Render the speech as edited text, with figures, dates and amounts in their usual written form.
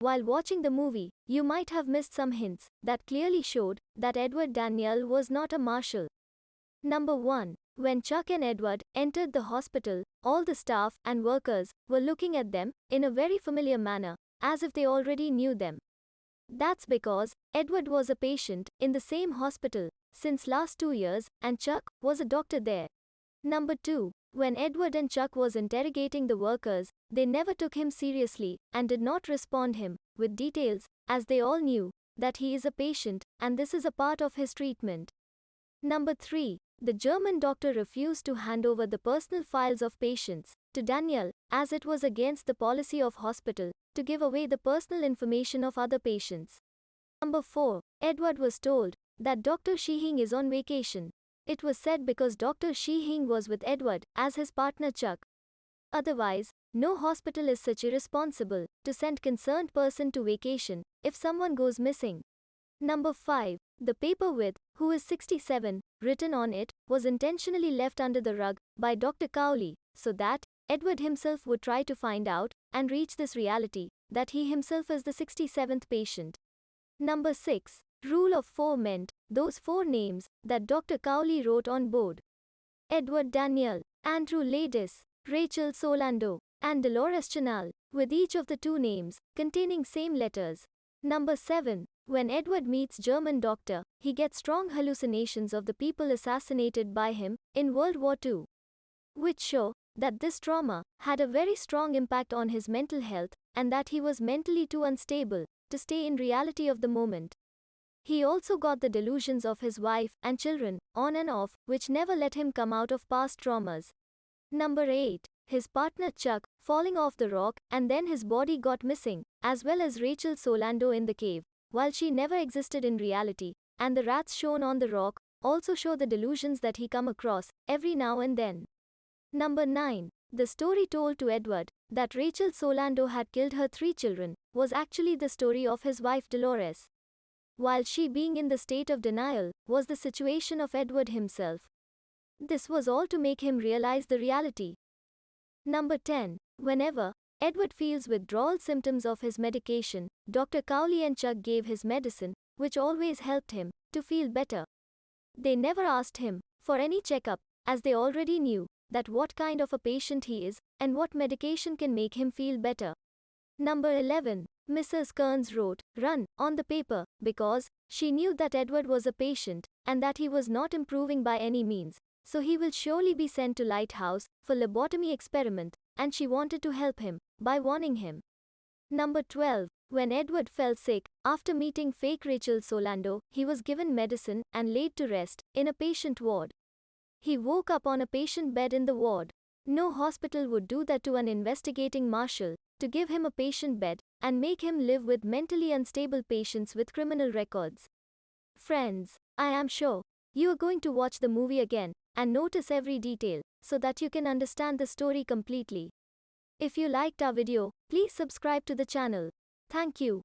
While watching the movie, you might have missed some hints that clearly showed that Edward Daniel was not a marshal. Number 1. When Chuck and Edward entered the hospital, all the staff and workers were looking at them in a very familiar manner, as if they already knew them. That's because Edward was a patient in the same hospital since last 2 years and Chuck was a doctor there. Number 2. When Edward and Chuck was interrogating the workers, they never took him seriously and did not respond him with details, as they all knew that he is a patient and this is a part of his treatment. Number 3. The German doctor refused to hand over the personal files of patients to Daniel, as it was against the policy of hospital to give away the personal information of other patients. Number 4. Edward was told that Dr. Sheehing is on vacation. It was said because Dr. Sheehing was with Edward as his partner Chuck. Otherwise, no hospital is such irresponsible to send concerned person to vacation if someone goes missing. Number 5. The paper with "Who is 67" written on it was intentionally left under the rug by Dr. Cowley so that Edward himself would try to find out and reach this reality that he himself is the 67th patient. Number 6. Rule of 4 meant those 4 names that Dr. Cowley wrote on board. Edward Daniel, Andrew Ladis, Rachel Solando, and Dolores Chanal, with each of the 2 names containing same letters. Number 7. When Edward meets German doctor, he gets strong hallucinations of the people assassinated by him in World War II, which show that this trauma had a very strong impact on his mental health and that he was mentally too unstable to stay in reality of the moment. He also got the delusions of his wife and children on and off, which never let him come out of past traumas. Number 8. His partner Chuck falling off the rock and then his body got missing, as well as Rachel Solando in the cave, while she never existed in reality, and the rats shown on the rock also show the delusions that he come across every now and then. Number 9. The story told to Edward that Rachel Solando had killed her 3 children was actually the story of his wife Dolores, while she being in the state of denial was the situation of Edward himself. This was all to make him realize the reality. Number 10. Whenever Edward feels withdrawal symptoms of his medication, Dr. Cowley and Chuck gave his medicine, which always helped him to feel better. They never asked him for any checkup, as they already knew that what kind of a patient he is and what medication can make him feel better. Number 11. Mrs. Kearns wrote "Run" on the paper because she knew that Edward was a patient and that he was not improving by any means, so he will surely be sent to Lighthouse for lobotomy experiment, and she wanted to help him by warning him. Number 12. When Edward fell sick after meeting fake Rachel Solando, he was given medicine and laid to rest in a patient ward. He woke up on a patient bed in the ward. No hospital would do that to an investigating marshal, to give him a patient bed and make him live with mentally unstable patients with criminal records. Friends, I am sure you are going to watch the movie again and notice every detail so that you can understand the story completely. If you liked our video, please subscribe to the channel. Thank you.